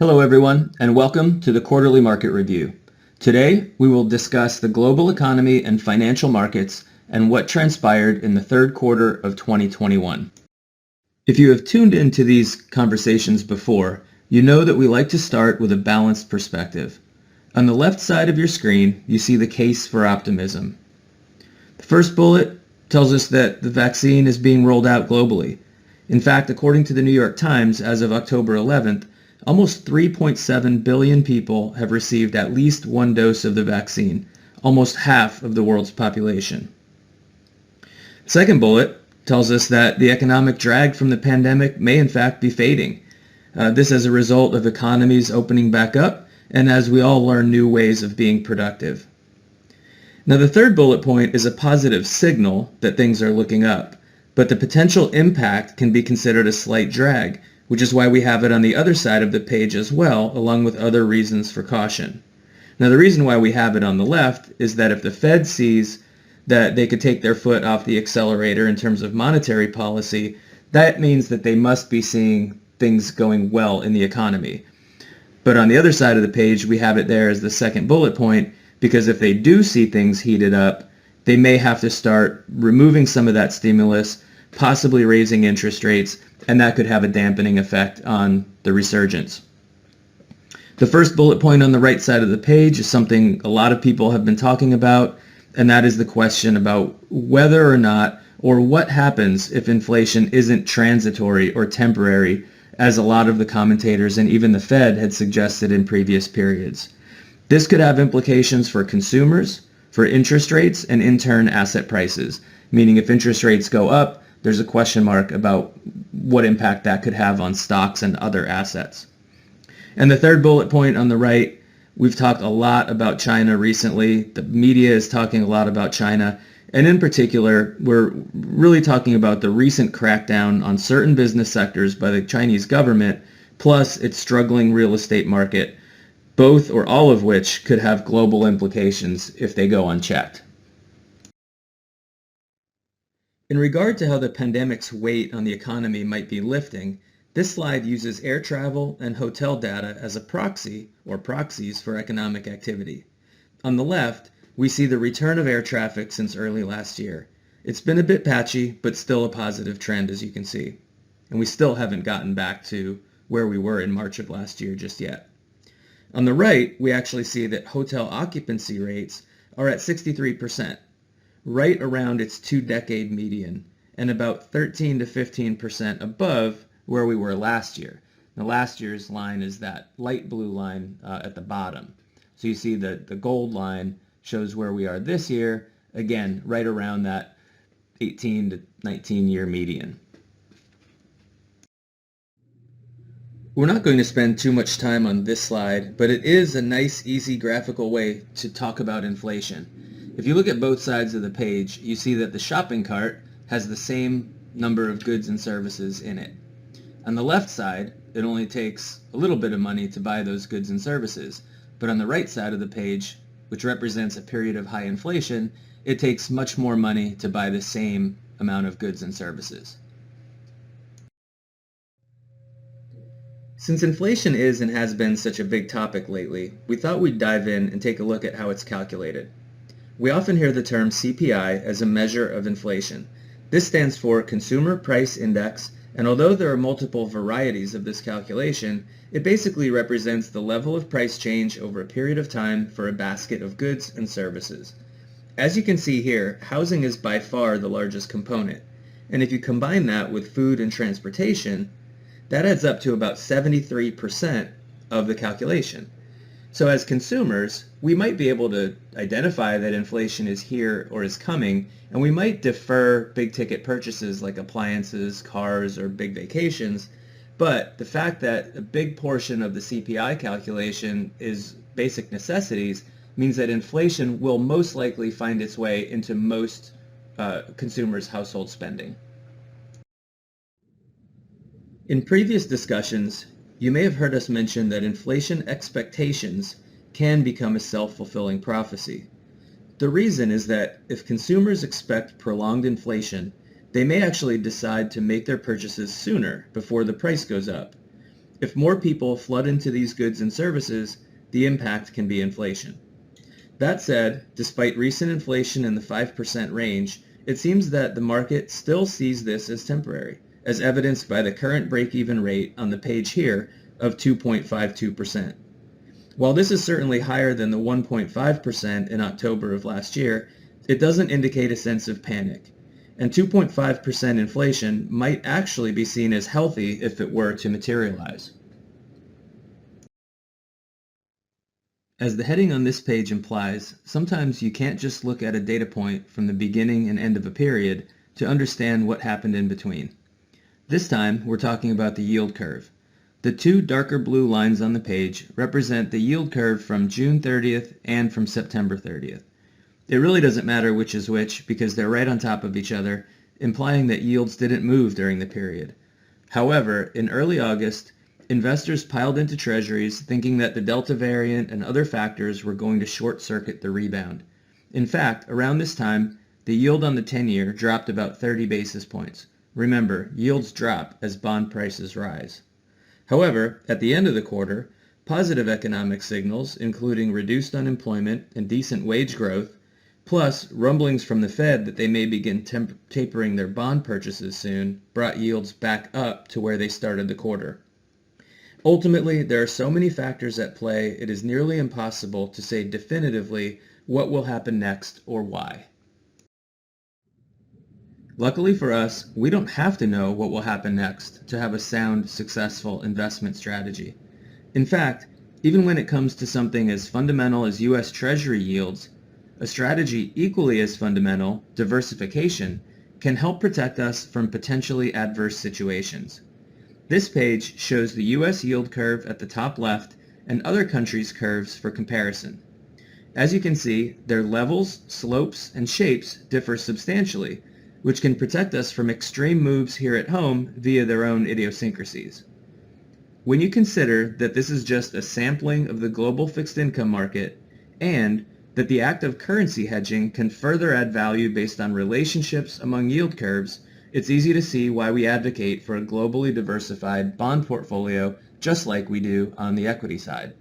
Hello everyone, and welcome to the Quarterly Market Review. Today, we will discuss the global economy and financial markets and what transpired in the third quarter of 2021. If you have tuned into these conversations before, you know that we like to start with a balanced perspective. On the left side of your screen, you see the case for optimism. The first bullet tells us that the vaccine is being rolled out globally. In fact, according to the New York Times, as of October 11th, almost 3.7 billion people have received at least one dose of the vaccine, almost half of the world's population. The second bullet tells us that the economic drag from the pandemic may in fact be fading. This as a result of economies opening back up and as we all learn new ways of being productive. Now the third bullet point is a positive signal that things are looking up, but the potential impact can be considered a slight drag, which is why we have it on the other side of the page as well, along with other reasons for caution. Now the reason why we have it on the left is that if the Fed sees that they could take their foot off the accelerator in terms of monetary policy, that means that they must be seeing things going well in the economy. But on the other side of the page, we have it there as the second bullet point, because if they do see things heated up, they may have to start removing some of that stimulus, possibly raising interest rates, and that could have a dampening effect on the resurgence. The first bullet point on the right side of the page is something a lot of people have been talking about, and that is the question about whether or not, or what happens if inflation isn't transitory or temporary, as a lot of the commentators and even the Fed had suggested in previous periods. This could have implications for consumers, for interest rates, and in turn asset prices, meaning if interest rates go up, there's a question mark about what impact that could have on stocks and other assets. And the third bullet point on the right, we've talked a lot about China recently. The media is talking a lot about China. And in particular, we're really talking about the recent crackdown on certain business sectors by the Chinese government, plus its struggling real estate market, both or all of which could have global implications if they go unchecked. In regard to how the pandemic's weight on the economy might be lifting, this slide uses air travel and hotel data as a proxy or proxies for economic activity. On the left, we see the return of air traffic since early last year. It's been a bit patchy, but still a positive trend, as you can see. And we still haven't gotten back to where we were in March of last year just yet. On the right, we actually see that hotel occupancy rates are at 63%. Right around its two-decade median, and about 13 to 15% above where we were last year. Now last year's line is that light blue line at the bottom. So you see that the gold line shows where we are this year, again, right around that 18 to 19 year median. We're not going to spend too much time on this slide, but it is a nice, easy graphical way to talk about inflation. If you look at both sides of the page, you see that the shopping cart has the same number of goods and services in it. On the left side, it only takes a little bit of money to buy those goods and services, but on the right side of the page, which represents a period of high inflation, it takes much more money to buy the same amount of goods and services. Since inflation is and has been such a big topic lately, we thought we'd dive in and take a look at how it's calculated. We often hear the term CPI as a measure of inflation. This stands for Consumer Price Index, and although there are multiple varieties of this calculation, it basically represents the level of price change over a period of time for a basket of goods and services. As you can see here, housing is by far the largest component, and if you combine that with food and transportation, that adds up to about 73% of the calculation. So as consumers, we might be able to identify that inflation is here or is coming, and we might defer big ticket purchases like appliances, cars, or big vacations, but the fact that a big portion of the CPI calculation is basic necessities means that inflation will most likely find its way into most consumers' household spending. In previous discussions, you may have heard us mention that inflation expectations can become a self-fulfilling prophecy. The reason is that if consumers expect prolonged inflation, they may actually decide to make their purchases sooner before the price goes up. If more people flood into these goods and services, the impact can be inflation. That said, despite recent inflation in the 5% range, it seems that the market still sees this as temporary, as evidenced by the current break-even rate on the page here of 2.52%. While this is certainly higher than the 1.5% in October of last year, it doesn't indicate a sense of panic. And 2.5% inflation might actually be seen as healthy if it were to materialize. As the heading on this page implies, sometimes you can't just look at a data point from the beginning and end of a period to understand what happened in between. This time, we're talking about the yield curve. The two darker blue lines on the page represent the yield curve from June 30th and from September 30th. It really doesn't matter which is which because they're right on top of each other, implying that yields didn't move during the period. However, in early August, investors piled into treasuries thinking that the Delta variant and other factors were going to short-circuit the rebound. In fact, around this time, the yield on the 10-year dropped about 30 basis points. Remember, yields drop as bond prices rise. However, at the end of the quarter, positive economic signals, including reduced unemployment and decent wage growth, plus rumblings from the Fed that they may begin tapering their bond purchases soon, brought yields back up to where they started the quarter. Ultimately, there are so many factors at play, it is nearly impossible to say definitively what will happen next or why. Luckily for us, we don't have to know what will happen next to have a sound, successful investment strategy. In fact, even when it comes to something as fundamental as U.S. Treasury yields, a strategy equally as fundamental, diversification, can help protect us from potentially adverse situations. This page shows the U.S. yield curve at the top left and other countries' curves for comparison. As you can see, their levels, slopes, and shapes differ substantially, which can protect us from extreme moves here at home via their own idiosyncrasies. When you consider that this is just a sampling of the global fixed income market and that the act of currency hedging can further add value based on relationships among yield curves, it's easy to see why we advocate for a globally diversified bond portfolio just like we do on the equity side.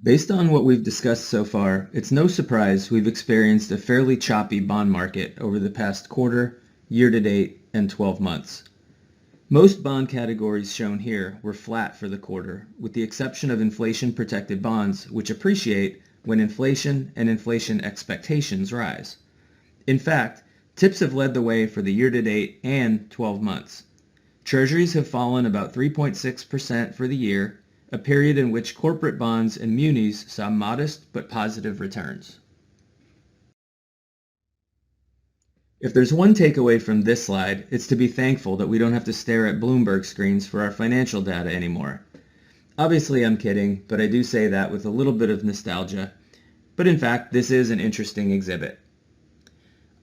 Based on what we've discussed so far, it's no surprise we've experienced a fairly choppy bond market over the past quarter, year-to-date, and 12 months. Most bond categories shown here were flat for the quarter, with the exception of inflation-protected bonds, which appreciate when inflation and inflation expectations rise. In fact, TIPS have led the way for the year-to-date and 12 months. Treasuries have fallen about 3.6% for the year, a period in which corporate bonds and munis saw modest but positive returns. If there's one takeaway from this slide, it's to be thankful that we don't have to stare at Bloomberg screens for our financial data anymore. Obviously I'm kidding, but I do say that with a little bit of nostalgia. But in fact, this is an interesting exhibit.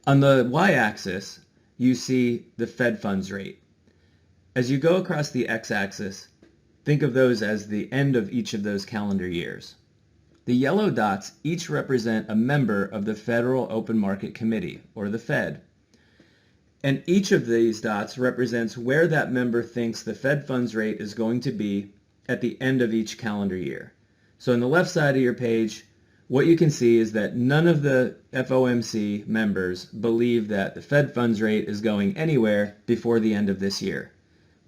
On the y-axis, you see the Fed funds rate. As you go across the x-axis, think of those as the end of each of those calendar years. The yellow dots each represent a member of the Federal Open Market Committee, or the Fed. And each of these dots represents where that member thinks the Fed funds rate is going to be at the end of each calendar year. So on the left side of your page, what you can see is that none of the FOMC members believe that the Fed funds rate is going anywhere before the end of this year.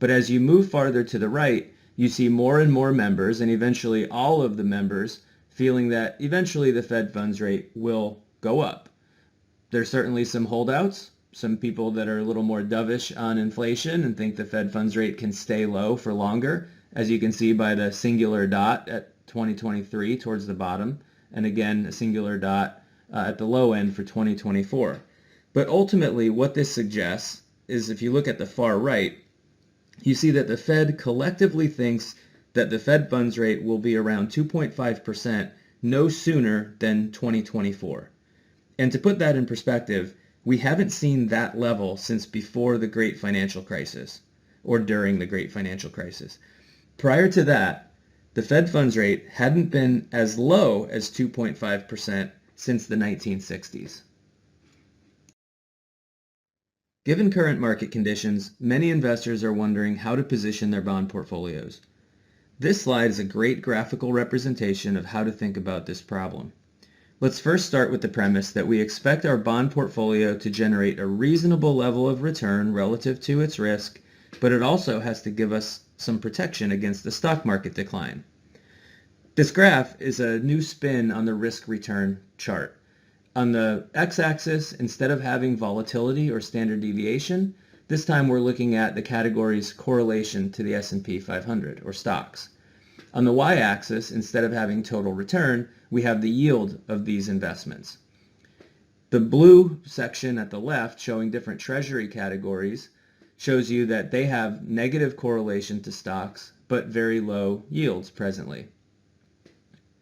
But as you move farther to the right, you see more and more members, and eventually all of the members, feeling that eventually the Fed funds rate will go up. There's certainly some holdouts, some people that are a little more dovish on inflation and think the Fed funds rate can stay low for longer, as you can see by the singular dot at 2023 towards the bottom, and again a singular dot at the low end for 2024. But ultimately what this suggests is, if you look at the far right, you see that the Fed collectively thinks that the Fed funds rate will be around 2.5% no sooner than 2024. And to put that in perspective, we haven't seen that level since before the Great Financial Crisis, or during the Great Financial Crisis. Prior to that, the Fed funds rate hadn't been as low as 2.5% since the 1960s. Given current market conditions, many investors are wondering how to position their bond portfolios. This slide is a great graphical representation of how to think about this problem. Let's first start with the premise that we expect our bond portfolio to generate a reasonable level of return relative to its risk, but it also has to give us some protection against the stock market decline. This graph is a new spin on the risk-return chart. On the x-axis, instead of having volatility or standard deviation, this time we're looking at the category's correlation to the S&P 500 or stocks. On the y-axis, instead of having total return, we have the yield of these investments. The blue section at the left, showing different treasury categories, shows you that they have negative correlation to stocks, but very low yields presently.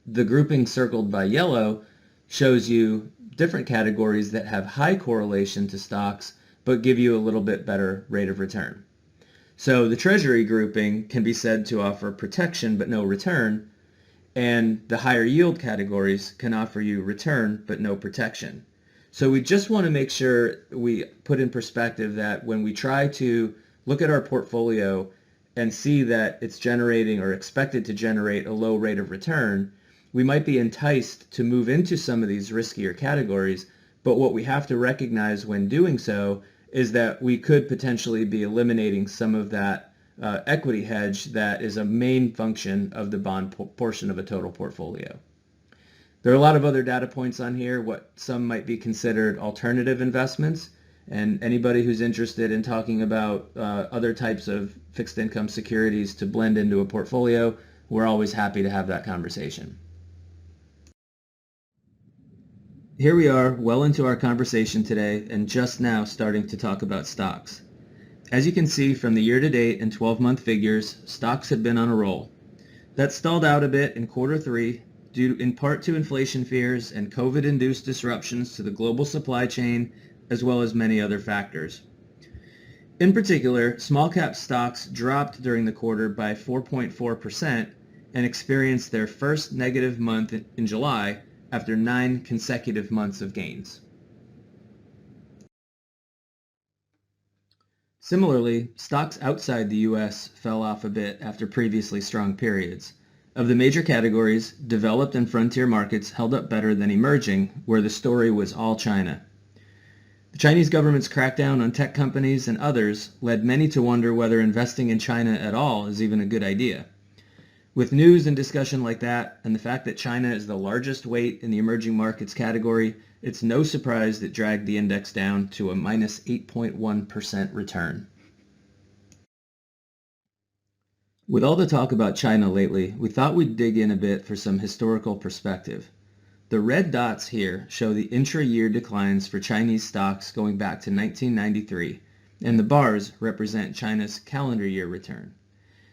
The grouping circled by yellow shows you different categories that have high correlation to stocks, but give you a little bit better rate of return. So the treasury grouping can be said to offer protection but no return, and the higher yield categories can offer you return but no protection. So we just want to make sure we put in perspective that when we try to look at our portfolio and see that it's generating or expected to generate a low rate of return, we might be enticed to move into some of these riskier categories, but what we have to recognize when doing so is that we could potentially be eliminating some of that equity hedge that is a main function of the bond portion of a total portfolio. There are a lot of other data points on here, what some might be considered alternative investments, and anybody who's interested in talking about other types of fixed income securities to blend into a portfolio, we're always happy to have that conversation. Here we are, well into our conversation today, and just now starting to talk about stocks. As you can see from the year-to-date and 12-month figures, stocks have been on a roll. That stalled out a bit in quarter three, due in part to inflation fears and COVID-induced disruptions to the global supply chain, as well as many other factors. In particular, small-cap stocks dropped during the quarter by 4.4% and experienced their first negative month in July, after 9 consecutive months of gains. Similarly, stocks outside the U.S. fell off a bit after previously strong periods. Of the major categories, developed and frontier markets held up better than emerging, where the story was all China. The Chinese government's crackdown on tech companies and others led many to wonder whether investing in China at all is even a good idea. With news and discussion like that, and the fact that China is the largest weight in the emerging markets category, it's no surprise that dragged the index down to a minus 8.1% return. With all the talk about China lately, we thought we'd dig in a bit for some historical perspective. The red dots here show the intra-year declines for Chinese stocks going back to 1993, and the bars represent China's calendar year return.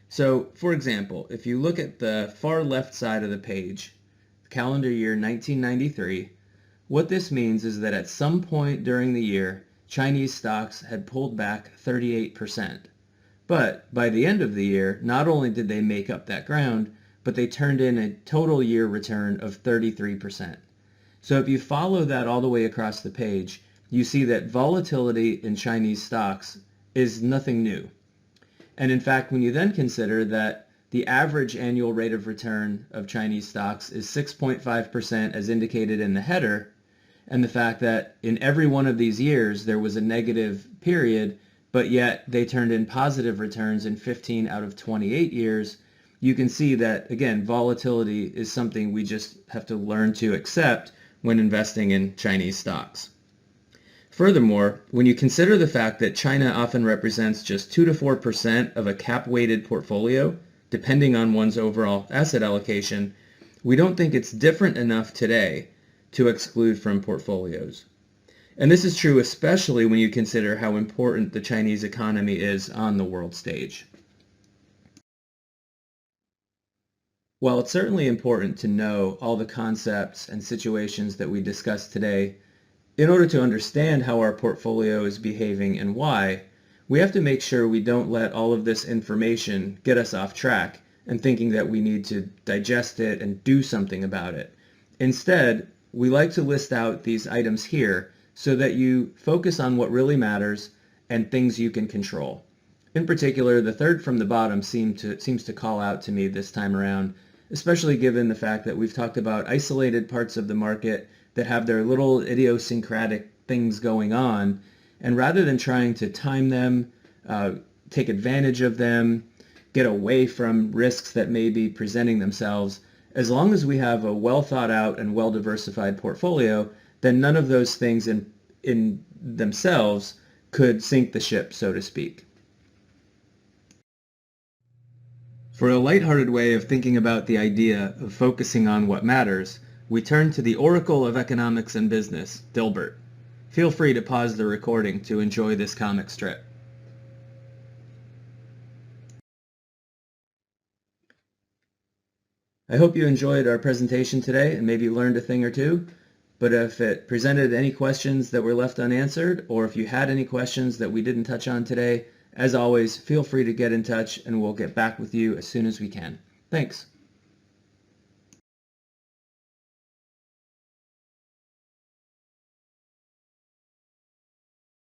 So, for example, if you look at the far left side of the page, calendar year 1993, what this means is that at some point during the year, Chinese stocks had pulled back 38%. But by the end of the year, not only did they make up that ground, but they turned in a total year return of 33%. So if you follow that all the way across the page, you see that volatility in Chinese stocks is nothing new. And in fact, when you then consider that the average annual rate of return of Chinese stocks is 6.5% as indicated in the header, and the fact that in every one of these years there was a negative period, but yet they turned in positive returns in 15 out of 28 years, you can see that, again, volatility is something we just have to learn to accept when investing in Chinese stocks. Furthermore, when you consider the fact that China often represents just 2 to 4% of a cap-weighted portfolio, depending on one's overall asset allocation, we don't think it's different enough today to exclude from portfolios. And this is true especially when you consider how important the Chinese economy is on the world stage. While it's certainly important to know all the concepts and situations that we discussed today, in order to understand how our portfolio is behaving and why, we have to make sure we don't let all of this information get us off track and thinking that we need to digest it and do something about it. Instead, we like to list out these items here so that you focus on what really matters and things you can control. In particular, the third from the bottom seems to call out to me this time around, especially given the fact that we've talked about isolated parts of the market that have their little idiosyncratic things going on, and rather than trying to time them, take advantage of them, get away from risks that may be presenting themselves, as long as we have a well thought out and well diversified portfolio, then none of those things in themselves could sink the ship, so to speak. For a lighthearted way of thinking about the idea of focusing on what matters, we turn to the Oracle of Economics and Business, Dilbert. Feel free to pause the recording to enjoy this comic strip. I hope you enjoyed our presentation today and maybe learned a thing or two. But if it presented any questions that were left unanswered, or if you had any questions that we didn't touch on today, as always, feel free to get in touch and we'll get back with you as soon as we can. Thanks.